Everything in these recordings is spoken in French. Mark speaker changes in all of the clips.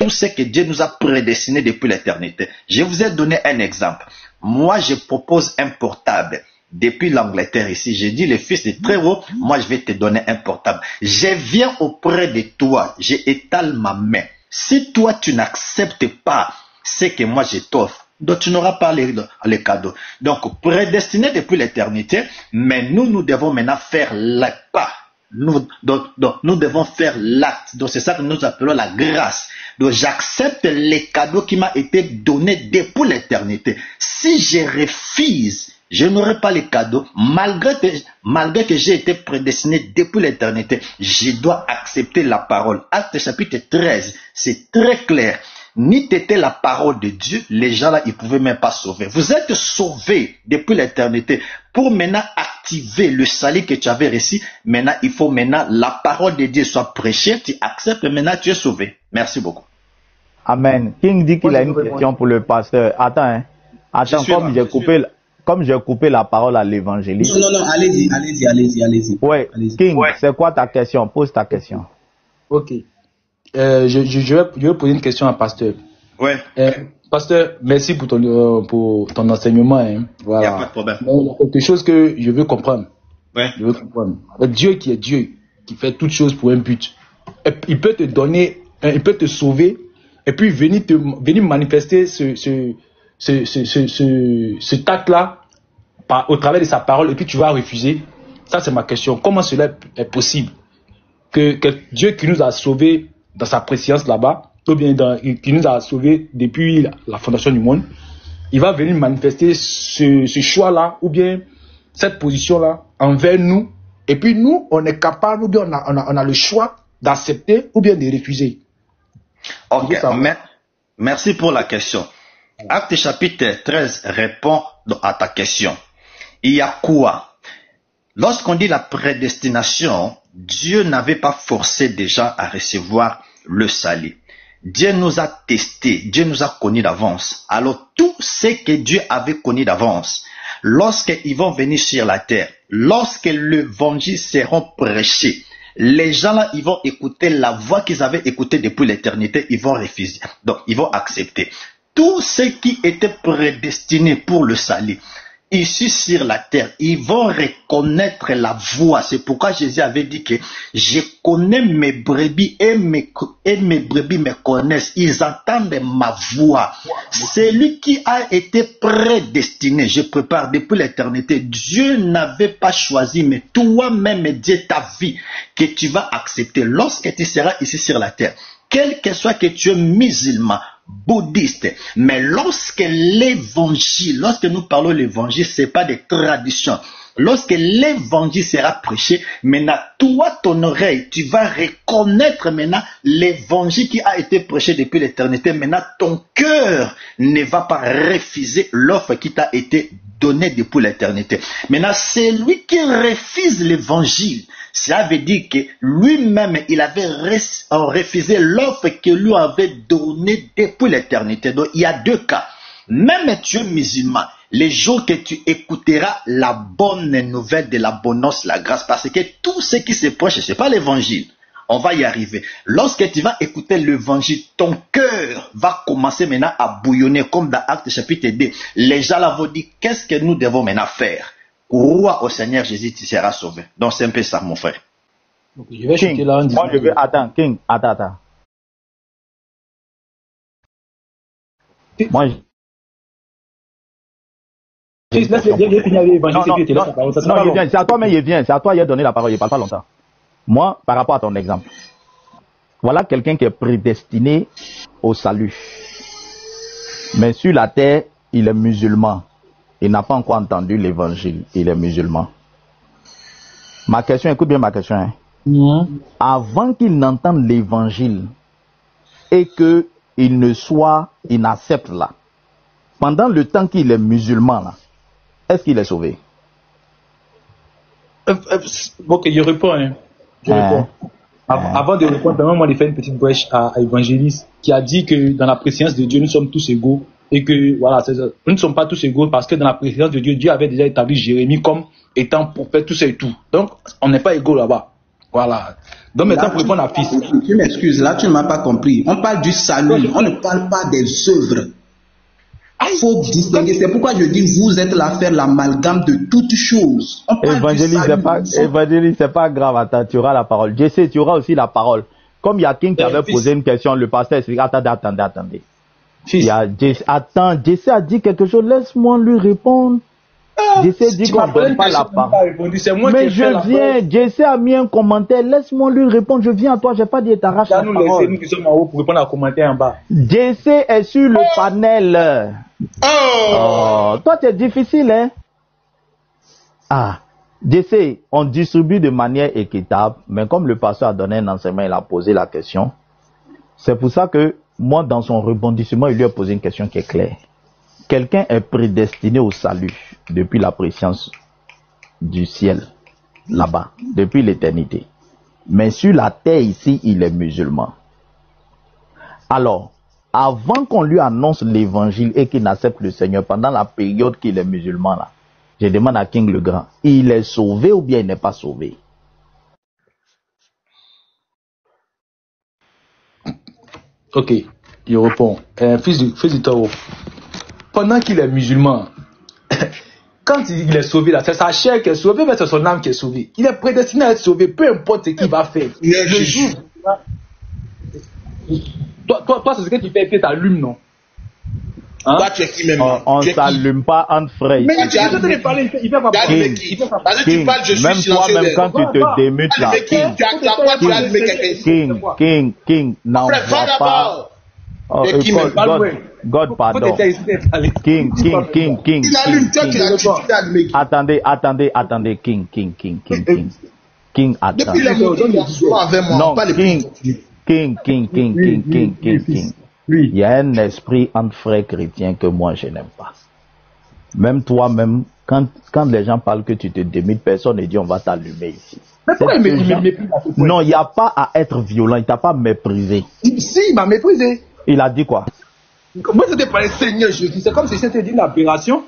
Speaker 1: tout ce que Dieu nous a prédestiné depuis l'éternité. Je vous ai donné un exemple. Moi, je propose un portable. Depuis l'Angleterre ici, j'ai dit, le fils est très haut, moi je vais te donner un portable. Je viens auprès de toi, j'étale ma main. Si toi tu n'acceptes pas ce que moi je t'offre, donc tu n'auras pas les cadeaux. Donc prédestiné depuis l'éternité, mais nous devons maintenant faire le pas. Nous devons faire l'acte. Donc c'est ça que nous appelons la grâce. Donc j'accepte les cadeaux qui m'ont été donnés depuis l'éternité. Si je refuse, je n'aurai pas les cadeaux, malgré que j'ai été prédestiné depuis l'éternité. Je dois accepter la parole. Acte chapitre 13, c'est très clair. Ni t'était la parole de Dieu, les gens là, ils ne pouvaient même pas sauver. Vous êtes sauvés depuis l'éternité. Pour maintenant activer le salut que tu avais reçu, maintenant, il faut maintenant la parole de Dieu soit prêchée, tu acceptes, maintenant tu es sauvé. Merci beaucoup.
Speaker 2: Amen. King dit qu'il a une question pour le pasteur. Attends, hein. Attends, comme j'ai coupé la parole à l'évangéliste.
Speaker 3: Non, allez-y.
Speaker 2: Ouais, King, c'est quoi ta question? Pose ta question.
Speaker 3: Ok. Je vais poser une question à pasteur.
Speaker 1: Ouais.
Speaker 3: Pasteur, merci pour ton enseignement. Hein. Voilà.
Speaker 1: Il n'y a pas de problème.
Speaker 3: Mais il y a quelque chose que je veux comprendre.
Speaker 1: Ouais.
Speaker 3: Je veux comprendre. Dieu qui est Dieu, qui fait toutes choses pour un but. Il peut te donner, il peut te sauver, et puis venir manifester ce acte-là au travers de sa parole, et puis tu vas refuser. Ça, c'est ma question. Comment cela est possible que Dieu qui nous a sauvés dans sa préscience là-bas, ou bien qui nous a sauvés depuis la fondation du monde, il va venir manifester ce choix-là, ou bien cette position-là envers nous, et puis nous, on est capable, ou bien on a le choix d'accepter, ou bien de refuser.
Speaker 1: Ok, merci pour la question. Acte chapitre 13 répond à ta question. Il y a quoi? Lorsqu'on dit la prédestination, Dieu n'avait pas forcé des gens à recevoir le salut. Dieu nous a testés, Dieu nous a connus d'avance. Alors tout ce que Dieu avait connu d'avance, lorsqu'ils vont venir sur la terre, lorsque l'évangile sera prêché, les gens là, ils vont écouter la voix qu'ils avaient écoutée depuis l'éternité, ils vont refuser. Donc, ils vont accepter. Tous ceux qui étaient prédestinés pour le salut, ici sur la terre, ils vont reconnaître la voix. C'est pourquoi Jésus avait dit que je connais mes brebis et mes brebis me connaissent. Ils entendent ma voix. C'est lui qui a été prédestiné. Je prépare depuis l'éternité. Dieu n'avait pas choisi, mais toi-même, Dieu ta vie que tu vas accepter lorsque tu seras ici sur la terre. Quel que soit que tu es musulman, bouddhiste, mais lorsque l'évangile, lorsque nous parlons de l'évangile, ce n'est pas des traditions. Lorsque l'évangile sera prêché, maintenant, toi, ton oreille, tu vas reconnaître maintenant l'évangile qui a été prêché depuis l'éternité. Maintenant, ton cœur ne va pas refuser l'offre qui t'a été donnée depuis l'éternité. Maintenant, c'est lui qui refuse l'évangile. Ça veut dire que lui-même, il avait refusé l'offre que lui avait donnée depuis l'éternité. Donc, il y a deux cas. Même tu es musulman, les jours que tu écouteras la bonne nouvelle de l'abondance, la grâce, parce que tout ce qui se prêche, ce n'est pas l'évangile. On va y arriver. Lorsque tu vas écouter l'évangile, ton cœur va commencer maintenant à bouillonner, comme dans Actes chapitre 2. Les gens là vont dire, qu'est-ce que nous devons maintenant faire? Crois au Seigneur Jésus, tu seras sauvé. Donc c'est un peu ça, mon frère.
Speaker 3: Donc, je vais chuter là en disant...
Speaker 2: Moi, je veux... Attends, King, attends. Moi,
Speaker 3: Non,
Speaker 2: il vient. C'est à toi, mais il vient. C'est à toi, il a donné la parole. Il ne parle pas longtemps. Moi, par rapport à ton exemple, voilà quelqu'un qui est prédestiné au salut. Mais sur la terre, il est musulman. Il n'a pas encore entendu l'évangile. Il est musulman. Ma question, écoute bien ma question. Hein. Avant qu'il n'entende l'évangile et qu'il n'accepte là, pendant le temps qu'il est musulman là, est-ce qu'il est sauvé?
Speaker 3: Ok, je réponds. Hein. Avant de répondre, moi, j'ai fait une petite brèche à Évangéliste qui a dit que dans la préscience de Dieu, nous sommes tous égaux. Et que, voilà, nous ne sommes pas tous égaux parce que dans la préscience de Dieu, Dieu avait déjà établi Jérémie comme étant prophète, tout ça et tout. Donc, on n'est pas égaux là-bas. Voilà. Donc maintenant, pour répondre à fils.
Speaker 4: Tu m'excuses, là tu ne m'as pas compris. On parle du salut, on ne parle pas des œuvres. Il faut distinguer. C'est pourquoi je dis vous êtes là à faire l'amalgame de toutes choses.
Speaker 2: Évangéliste, c'est pas grave. Attends, tu auras la parole. Je sais, tu auras aussi la parole. Comme il y a King qui avait posé une question, le pasteur explique. Attendez. Jesse a dit quelque chose. Laisse-moi lui répondre. Jesse dit qu'on ne donne pas la parole. Mais je viens. Jesse a mis un commentaire. Laisse-moi lui répondre. Je viens à toi. Je n'ai pas dit t'arrache la parole.
Speaker 3: Nous qui sommes en haut pour répondre à commentaire en bas.
Speaker 2: Jesse est sur le panel. Oh, toi, c'est difficile, hein? Ah, Jesse, on distribue de manière équitable, mais comme le pasteur a donné un enseignement, il a posé la question. C'est pour ça que moi, dans son rebondissement, il lui a posé une question qui est claire. Quelqu'un est prédestiné au salut depuis la préscience du ciel, là-bas, depuis l'éternité. Mais sur la terre ici, il est musulman. Alors, avant qu'on lui annonce l'évangile et qu'il n'accepte le Seigneur pendant la période qu'il est musulman là, je demande à King le Grand, il est sauvé ou bien il n'est pas sauvé?
Speaker 3: Ok, il répond. Fils du taureau. Pendant qu'il est musulman, quand il est sauvé là, c'est sa chair qui est sauvée, mais c'est son âme qui est sauvée. Il est prédestiné à être sauvé, peu importe ce qu'il va faire. Le jour. Toi, c'est ce que tu fais, que tu allumes, non?
Speaker 5: Hein? Toi, tu es qui même?
Speaker 2: On ne s'allume pas entre frères.
Speaker 3: Mais tu es en train de parler, il fait pas parler.
Speaker 5: Tu parles, je suis
Speaker 2: même toi, même quand tu te démutes là. King, non, pas. God, pardon. King.
Speaker 5: Il allume, toi qui allumes.
Speaker 2: Attendez, King. King, attends.
Speaker 5: Depuis le moment où il est avec moi, pas les
Speaker 2: King. Il y a un esprit entre frères chrétiens que moi je n'aime pas. Même toi-même, quand les gens parlent que tu te démites, personne ne dit on va t'allumer ici.
Speaker 3: Mais pourquoi il méprise?
Speaker 2: Non, il n'y a pas à être violent, il t'a pas méprisé.
Speaker 3: Si, il m'a méprisé.
Speaker 2: Il a dit quoi?
Speaker 3: Moi je te parlais Seigneur Jésus, c'est comme si c'était une aberration.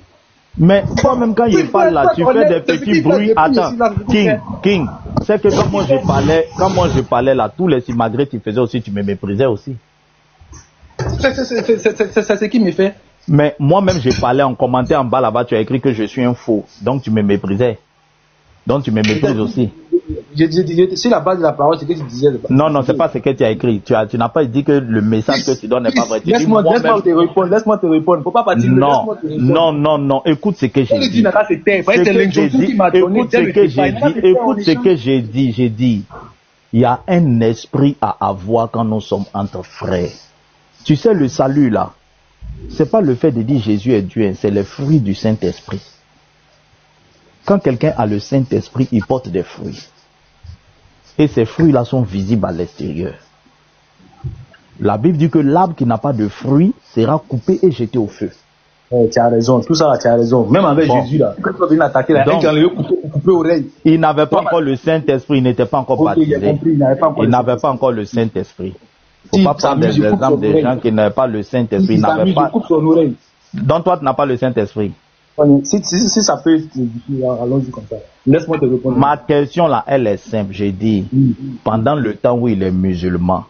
Speaker 2: Mais toi-même quand il parle là, tu fais des petits bruits. Attends, King, c'est que quand moi je parlais là, tous les simagrées tu faisais aussi, tu me méprisais aussi.
Speaker 3: C'est ce qui me fait.
Speaker 2: Mais moi-même, j'ai parlé en commentaire en bas là-bas, tu as écrit que je suis un faux. Donc tu me méprisais. Donc tu me méprises aussi.
Speaker 3: Sur la base de la parole, c'est ce que tu disais.
Speaker 2: Non, c'est pas ce que tu as écrit. Tu n'as pas dit que le message que tu donnes n'est pas vrai.
Speaker 3: Laisse-moi te répondre. Faut pas partir.
Speaker 2: Non. Écoute ce que j'ai dit. Écoute ce que j'ai dit. J'ai dit, il y a un esprit à avoir quand nous sommes entre frères. Tu sais, le salut là, c'est pas le fait de dire Jésus est Dieu, c'est le fruit du Saint-Esprit. Quand quelqu'un a le Saint-Esprit, il porte des fruits. Et ces fruits-là sont visibles à l'extérieur. La Bible dit que l'arbre qui n'a pas de fruits sera coupé et jeté au feu.
Speaker 3: Tu as raison, tout ça, tu as raison. Même avec Jésus là, quand tu vas venir attaquer là, coupé oreille.
Speaker 2: Il n'avait pas encore le Saint-Esprit, il n'était pas encore baptisé. Il n'avait pas encore le Saint-Esprit. Il ne faut pas prendre des exemples des gens qui n'avaient pas le Saint-Esprit. Donc toi, tu n'as pas le Saint-Esprit.
Speaker 3: Si ça peut, allons-y comme ça. Laisse-moi te répondre.
Speaker 2: Ma question là, elle est simple. J'ai dit, pendant le temps où il est musulman,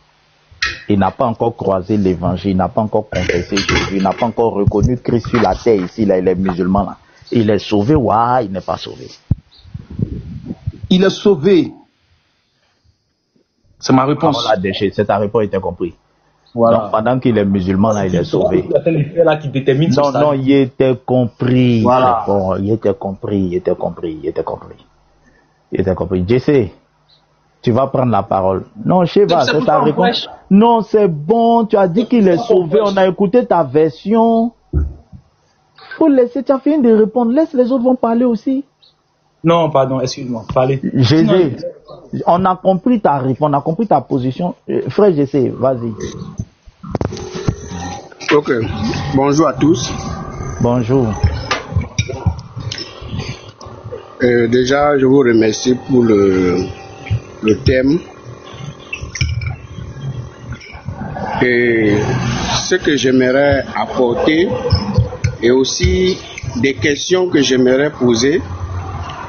Speaker 2: il n'a pas encore croisé l'évangile, il n'a pas encore confessé Jésus, il n'a pas encore reconnu Christ sur la terre ici, là, il est musulman là. Il est sauvé ou il n'est pas sauvé?
Speaker 3: Il est sauvé. C'est ma réponse.
Speaker 2: On l'a déché, c'est ta réponse, il t'a compris.
Speaker 3: Voilà.
Speaker 2: Donc, pendant qu'il est musulman, là, il est sauvé. Non, il était compris.
Speaker 3: Voilà.
Speaker 2: Bon, il était compris. Jesse, tu vas prendre la parole. Non, Sheva, c'est ta réponse. Non, c'est bon, tu as dit qu'il est sauvé. On a écouté ta version. Faut laisser, tu as fini de répondre. Laisse les autres vont parler aussi.
Speaker 3: Non, pardon, excuse-moi, parlez.
Speaker 2: Jésus, on a compris ta réponse, on a compris ta position. Frère Jésus, vas-y.
Speaker 4: Ok, bonjour à tous.
Speaker 2: Bonjour.
Speaker 4: Déjà, je vous remercie pour le thème. Et ce que j'aimerais apporter et aussi des questions que j'aimerais poser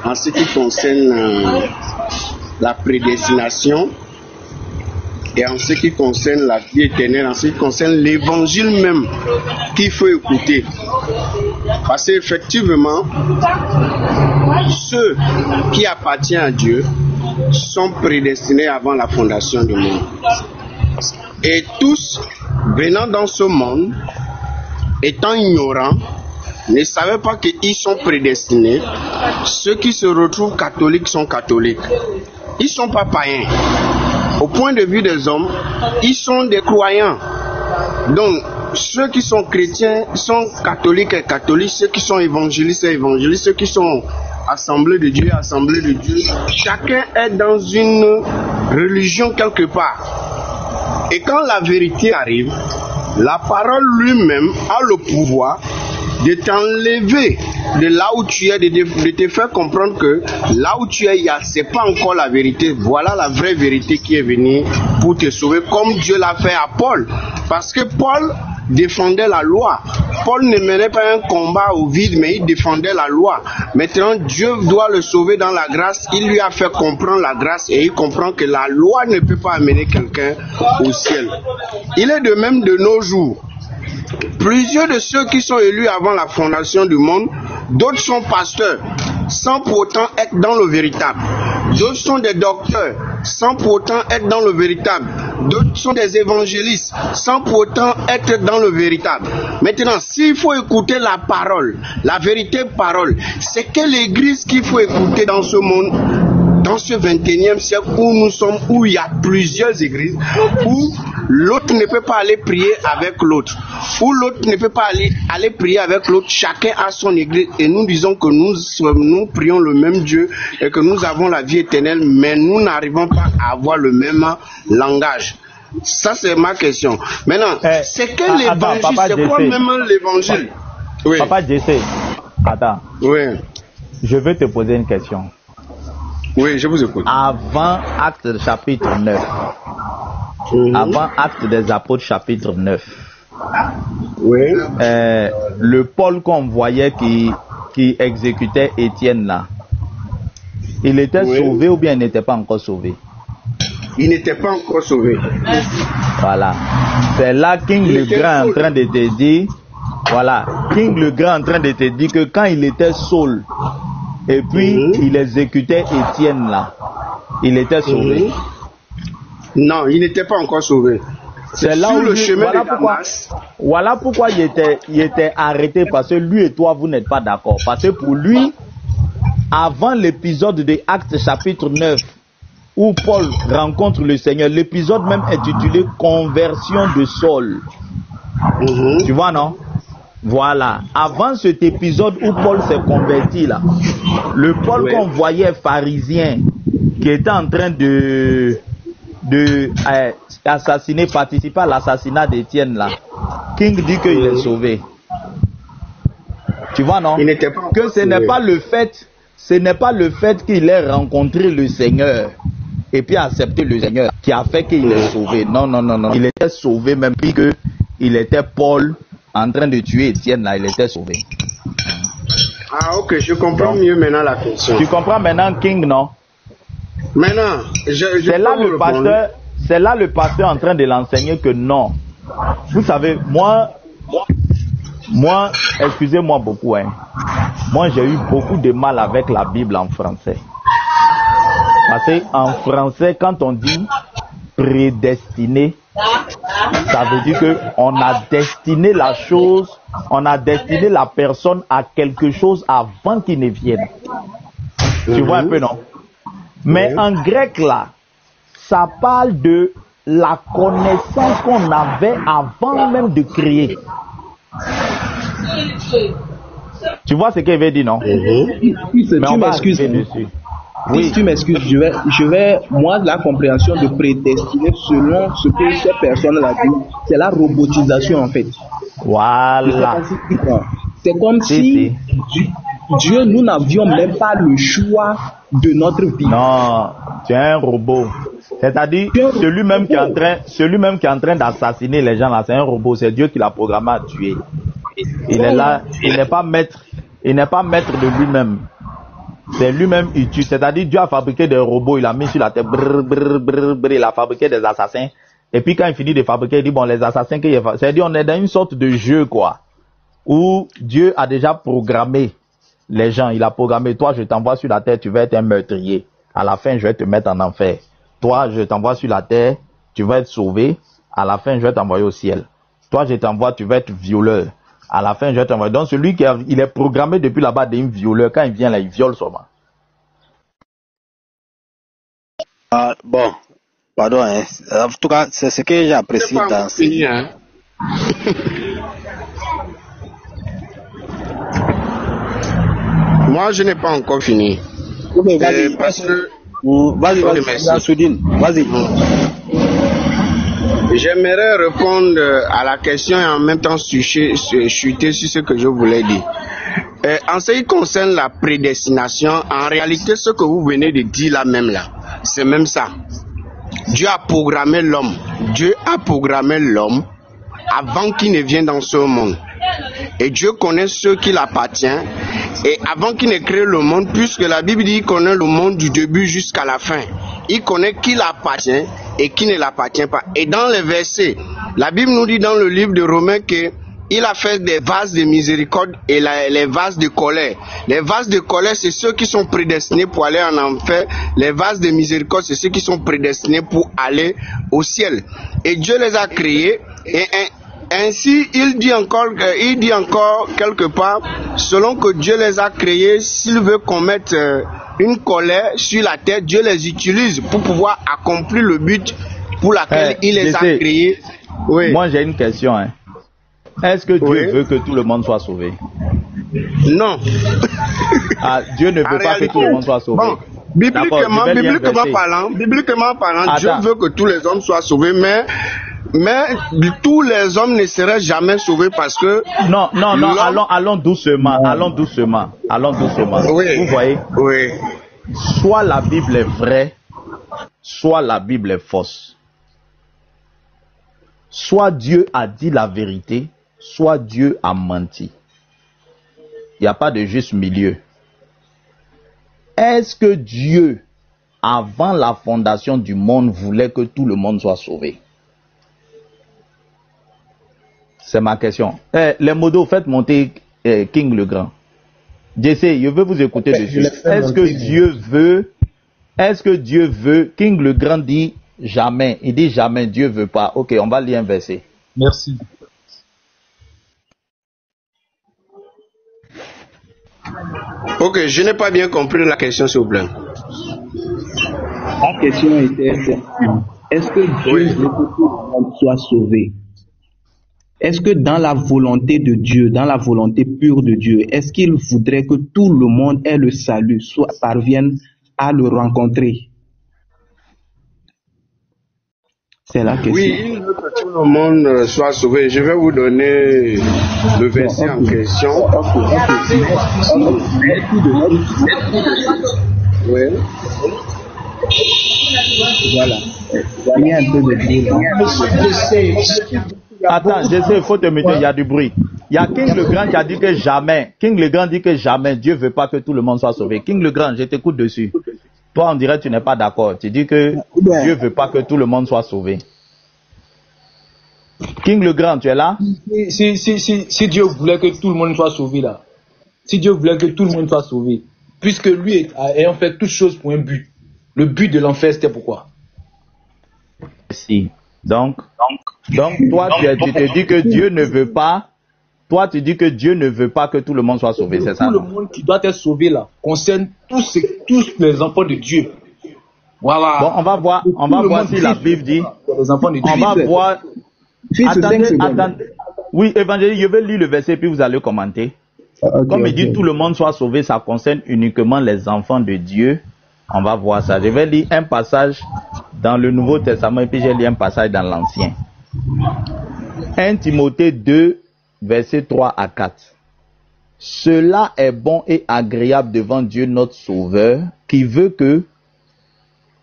Speaker 4: en ce qui concerne la prédestination
Speaker 6: et en ce qui concerne la vie éternelle, en ce qui concerne l'évangile même qu'il faut écouter. Parce qu'effectivement, ceux qui appartiennent à Dieu sont prédestinés avant la fondation du monde. Et tous, venant dans ce monde, étant ignorants, ne savaient pas qu'ils sont prédestinés. Ceux qui se retrouvent catholiques sont catholiques. Ils ne sont pas païens. Au point de vue des hommes, ils sont des croyants. Donc, ceux qui sont chrétiens sont catholiques et catholiques, ceux qui sont évangélistes et évangélistes, ceux qui sont assemblés de Dieu, assemblés de Dieu. Chacun est dans une religion quelque part. Et quand la vérité arrive, la parole lui-même a le pouvoir de t'enlever de là où tu es, de te faire comprendre que là où tu es, c'est pas encore la vérité. Voilà la vraie vérité qui est venue pour te sauver, comme Dieu l'a fait à Paul. Parce que Paul défendait la loi. Paul ne menait pas un combat au vide, mais il défendait la loi. Maintenant, Dieu doit le sauver dans la grâce. Il lui a fait comprendre la grâce et il comprend que la loi ne peut pas amener quelqu'un au ciel. Il est de même de nos jours. Plusieurs de ceux qui sont élus avant la fondation du monde, d'autres sont pasteurs, sans pour autant être dans le véritable. D'autres sont des docteurs, sans pour autant être dans le véritable. D'autres sont des évangélistes, sans pour autant être dans le véritable. Maintenant, s'il faut écouter la parole, la véritable parole, c'est quelle église qu'il faut écouter dans ce monde, dans ce 21e siècle où nous sommes, où il y a plusieurs églises, où l'autre ne peut pas aller prier avec l'autre, où l'autre ne peut pas aller prier avec l'autre. Chacun a son église et nous disons que nous prions le même Dieu et que nous avons la vie éternelle, mais nous n'arrivons pas à avoir le même langage. Ça, c'est ma question. Maintenant, c'est quel évangile? C'est quoi même l'évangile?
Speaker 2: Oui. Papa Jesse, attends.
Speaker 6: Oui.
Speaker 2: Je veux te poser une question.
Speaker 6: Oui, je vous écoute.
Speaker 2: Avant Actes chapitre 9, avant Actes des Apôtres chapitre 9,
Speaker 6: oui.
Speaker 2: Le Paul qu'on voyait qui exécutait Étienne là, il était sauvé ou bien il n'était pas encore sauvé?
Speaker 6: Il n'était pas encore sauvé.
Speaker 2: Voilà. C'est là King le Grand en train de te dire, voilà, King le Grand en train de te dire que quand il était Saul, et puis il exécutait Étienne là, il était sauvé.
Speaker 6: Non, il n'était pas encore sauvé.
Speaker 2: C'est là où le chemin de Damas. Voilà pourquoi il était arrêté, parce que lui et toi vous n'êtes pas d'accord. Parce que pour lui, avant l'épisode de Actes chapitre 9, où Paul rencontre le Seigneur, l'épisode même intitulé Conversion de Saul. Tu vois, non? Voilà. Avant cet épisode où Paul s'est converti là, le Paul qu'on voyait pharisien, qui était en train de assassiner, participer à l'assassinat d'Étienne là, King dit qu'il est sauvé. Tu vois, non? Que ce n'est pas le fait qu'il ait rencontré le Seigneur et puis accepté le Seigneur qui a fait qu'il est sauvé. Non. Il était sauvé même puis que il était Paul en train de tuer Étienne là, il était sauvé.
Speaker 6: Ah ok, je comprends mieux maintenant la question.
Speaker 2: Tu comprends maintenant King, non?
Speaker 6: Maintenant,
Speaker 2: c'est là le pasteur en train de l'enseigner que non. Vous savez, moi, excusez-moi beaucoup, hein. Moi, j'ai eu beaucoup de mal avec la Bible en français. Parce qu'en français, quand on dit prédestiné, ça veut dire que on a destiné la chose, on a destiné la personne à quelque chose avant qu'il ne vienne. Tu vois un peu, non? Mais en grec là, ça parle de la connaissance qu'on avait avant même de créer. Tu vois ce qu'il veut dire, non?
Speaker 4: Mais on va m'excuser dessus. Oui. Si tu m'excuses, je vais, moi, la compréhension de prédestiné selon ce que ces personnes-là disent, c'est la robotisation en fait.
Speaker 2: Voilà.
Speaker 4: C'est comme si Dieu, nous n'avions même pas le choix de notre vie.
Speaker 2: Non, tu es un robot. C'est-à-dire, celui-même qui est en train d'assassiner les gens là, c'est un robot, c'est Dieu qui l'a programmé à tuer. Il est là, il n'est pas maître de lui-même. C'est lui-même il tue. C'est-à-dire Dieu a fabriqué des robots, il a mis sur la terre, il a fabriqué des assassins Et puis quand il finit de fabriquer, il dit, bon, les assassins, c'est-à-dire on est dans une sorte de jeu, quoi, où Dieu a déjà programmé les gens. Il a programmé, toi, je t'envoie sur la terre, tu vas être un meurtrier. À la fin, je vais te mettre en enfer. Toi, je t'envoie sur la terre, tu vas être sauvé. À la fin, je vais t'envoyer au ciel. Toi, je t'envoie, tu vas être violeur. À la fin, je vais t'envoyer. Donc, celui il est programmé depuis là-bas d'un violeur. Quand il vient là, il viole seulement.
Speaker 7: Bon, pardon, hein. En tout cas, c'est ce que j'apprécie dans
Speaker 6: fini, hein. Moi, je n'ai pas encore fini.
Speaker 7: Okay, vas-y,
Speaker 6: parce que...
Speaker 7: Vas-y, Soudine, vas-y.
Speaker 6: J'aimerais répondre à la question et en même temps chuter sur ce que je voulais dire. En ce qui concerne la prédestination, en réalité, ce que vous venez de dire là même là, c'est même ça. Dieu a programmé l'homme. Dieu a programmé l'homme avant qu'il ne vienne dans ce monde. Et Dieu connaît ceux qui l'appartiennent. Et avant qu'il ne crée le monde, puisque la Bible dit qu'il connaît le monde du début jusqu'à la fin. Il connaît qui l'appartient et qui ne l'appartient pas. Et dans les versets, la Bible nous dit dans le livre de Romains que il a fait des vases de miséricorde et les vases de colère. Les vases de colère, c'est ceux qui sont prédestinés pour aller en enfer. Les vases de miséricorde, c'est ceux qui sont prédestinés pour aller au ciel. Et Dieu les a créés. Et ainsi, il dit encore quelque part, selon que Dieu les a créés, s'il veut qu'on mette une colère sur la terre, Dieu les utilise pour pouvoir accomplir le but pour lequel il les a créés. Oui.
Speaker 2: Moi, j'ai une question, hein. Est-ce que Dieu veut que tout le monde soit sauvé?
Speaker 6: Non.
Speaker 2: Dieu ne veut pas que tout le monde soit sauvé.
Speaker 6: Bon, bibliquement parlant, Dieu veut que tous les hommes soient sauvés, mais tous les hommes ne seraient jamais sauvés parce que...
Speaker 2: Non, allons doucement.
Speaker 6: Oui.
Speaker 2: Vous voyez?
Speaker 6: Oui.
Speaker 2: Soit la Bible est vraie, soit la Bible est fausse. Soit Dieu a dit la vérité, soit Dieu a menti. Il n'y a pas de juste milieu. Est-ce que Dieu, avant la fondation du monde, voulait que tout le monde soit sauvé? C'est ma question. Les modos, faites monter King le Grand. Jesse, je veux vous écouter dessus. Est-ce que Dieu veut, King le Grand dit jamais. Il dit jamais, Dieu veut pas. Ok, on va lire un verset.
Speaker 3: Merci.
Speaker 6: Ok, je n'ai pas bien compris la question, s'il vous plaît.
Speaker 4: La question était, est-ce que Dieu veut que tout le monde soit sauvé? Est-ce que dans la volonté de Dieu, dans la volonté pure de Dieu, est-ce qu'il voudrait que tout le monde ait le salut, soit parvienne à le rencontrer? C'est la question.
Speaker 6: Oui, il veut que tout le monde soit sauvé. Je vais vous donner le verset en question. Oui.
Speaker 4: Voilà. Il y a un peu de bruit.
Speaker 2: Attends, je sais, il faut te mettre, il y a du bruit. Il y a King le Grand qui a dit que jamais, King le Grand dit que jamais, Dieu ne veut pas que tout le monde soit sauvé. King le Grand, je t'écoute dessus. Toi, on dirait que tu n'es pas d'accord. Tu dis que Dieu ne veut pas que tout le monde soit sauvé. King le Grand, tu es là?
Speaker 3: Si Dieu voulait que tout le monde soit sauvé là, si Dieu voulait que tout le monde soit sauvé, puisque lui ayant fait toutes choses pour un but, le but de l'enfer c'était pourquoi?
Speaker 2: Si. Donc, toi, tu te dis que Dieu ne veut pas. Toi, tu dis que Dieu ne veut pas que tout le monde soit sauvé, c'est ça?
Speaker 3: Tout le monde qui doit être sauvé là concerne tous les enfants de Dieu. Voilà.
Speaker 2: Bon, on va voir si la Bible dit.
Speaker 3: Les enfants de Dieu.
Speaker 2: On va voir. Attendez. Oui, évangéliste, je vais lire le verset puis vous allez commenter. Comme il dit tout le monde soit sauvé, ça concerne uniquement les enfants de Dieu. On va voir ça. Je vais lire un passage dans le Nouveau Testament et puis j'ai lu un passage dans l'Ancien. 1 Timothée 2, versets 3 à 4. Cela est bon et agréable devant Dieu notre Sauveur, qui veut que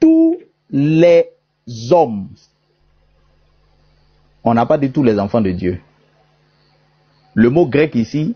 Speaker 2: tous les hommes, on n'a pas dit tous les enfants de Dieu. Le mot grec ici,